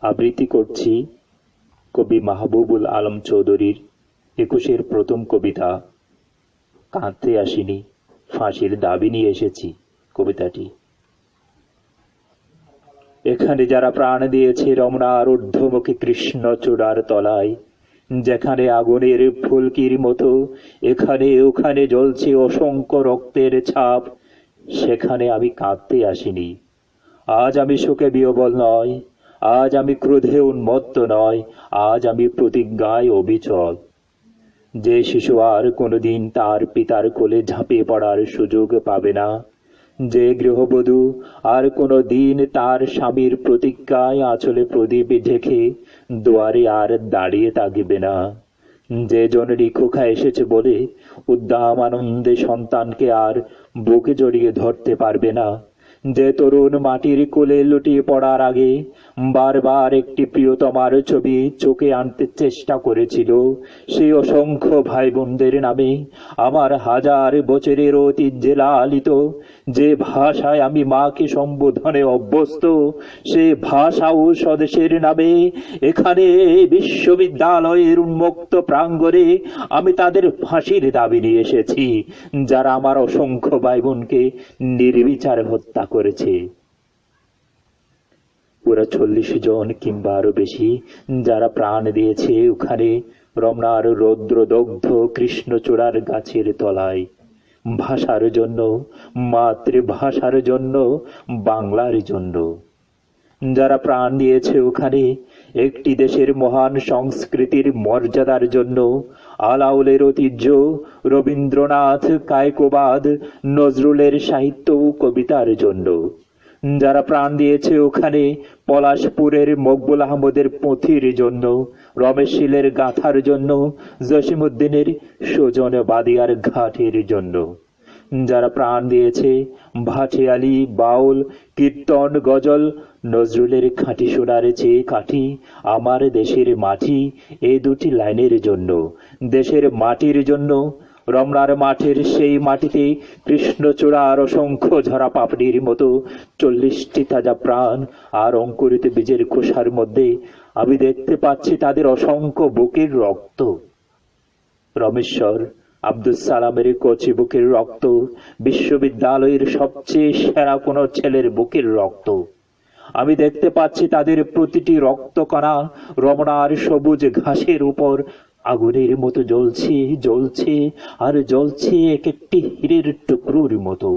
আবৃত্তি করছি কবি মাহবুবুল আলম চৌধুরীর ২১-এর প্রথম কবিতা কাঁদতে আসিনি, ফাঁসির দাবি নিয়ে এসেছি। কবিতাটি: এখানে যারা প্রাণ দিয়েছে রমনার ঊর্ধ্বমুখী কৃষ্ণচূড়ার তলায়, যেখানে আগুনের ফুলকির মতো এখানে ওখানে জ্বলছে অসংখ্য রক্তের ছাপ, সেখানে আমি কাঁদতে আসিনি। আজ আমি শোকে বিহ্বল নয়, আজ আমি ক্রোধে উন্মত্ত নয়, আজ আমি প্রতিজ্ঞায় অবিচল। যে শিশু আর কোনোদিন তার পিতার কোলে ঝাঁপিয়ে পড়ার সুযোগ পাবে না, যে গৃহবধূ আর কোনো দিন তার স্বামীর প্রতিজ্ঞায় আঁচলে প্রদীপ ঢেকে দুয়ারে আর দাঁড়িয়ে থাকবে না, যে জননী খোকা এসেছে বলে উদ্দাম আনন্দে সন্তানকে আর বুকে জড়িয়ে ধরতে পারবে না, যে তরুণ মাটির কোলে লুটিয়ে পড়ার আগে বারবার একটি প্রিয়তমার ছবি চোখে আনতে চেষ্টা করেছিল, সেই অসংখ্য ভাই বোনদের নামে আমার হাজার বছরের ঐতিহ্যে লালিত যে ভাষায় আমি মাকে সম্বোধনে অভ্যস্ত, সে ভাষা ও স্বদেশের নামে এখানে বিশ্ববিদ্যালয়ের উন্মুক্ত প্রাঙ্গণে আমি তাদের ফাঁসির দাবি নিয়ে এসেছি, যারা আমার অসংখ্য ভাই বোনকে নির্বিচারে হত্যা করেছে। পুরো ৪০ জন কিংবা আরো বেশি যারা প্রাণ দিয়েছে ওখানে রমনার রৌদ্রদগ্ধ কৃষ্ণচূড়ার গাছের তলায়, ভাষার জন্য, মাতৃভাষার জন্য, বাংলার জন্য। যারা প্রাণ দিয়েছে ওখানে একটি দেশের মহান সংস্কৃতির মর্যাদার জন্য, আলাউলের ঐতিহ্য, রবীন্দ্রনাথ, কায়কোবাদ, নজরুলের সাহিত্য ও কবিতার জন্য। যারা প্রাণ দিয়েছে ওখানে পলাশপুরের মকবুল আহমদের পুঁথির জন্য, রমেশ শীলের গাথার জন্য, জসিমউদ্দিনের সুজন বাদিয়ার ঘাটের জন্য। যারা প্রাণ দিয়েছে ভাটিয়ালি, বাউল, কীর্তন, গজল, নজরুলের খাঁটি সোনার চেয়ে কাঠি আমার দেশের মাটি, এই দুটি লাইনের জন্য, দেশের মাটির জন্য। রমনার মাঠের সেই মাটিতে কৃষ্ণচূড়ার অসংখ্য ঝরা পাপড়ির মতো ৪০টি তাজা প্রাণ আর অঙ্কুরিত বীজের খোসার মধ্যে আমি দেখতে পাচ্ছি তাদের অসংখ্য বুকের রক্ত। রমেশ্বর, আব্দুল সালামের কচি বুকের রক্ত, বিশ্ববিদ্যালয়ের সবচেয়ে সেরা কোনো ছেলের বুকের রক্ত। আমি দেখতে পাচ্ছি তাদের প্রতিটি রক্তকণা রমনার সবুজ ঘাসের উপর আগুনের মতো জ্বলছে, জ্বলছে আর জ্বলছে এক একটি হীরের টুকরোর মতো।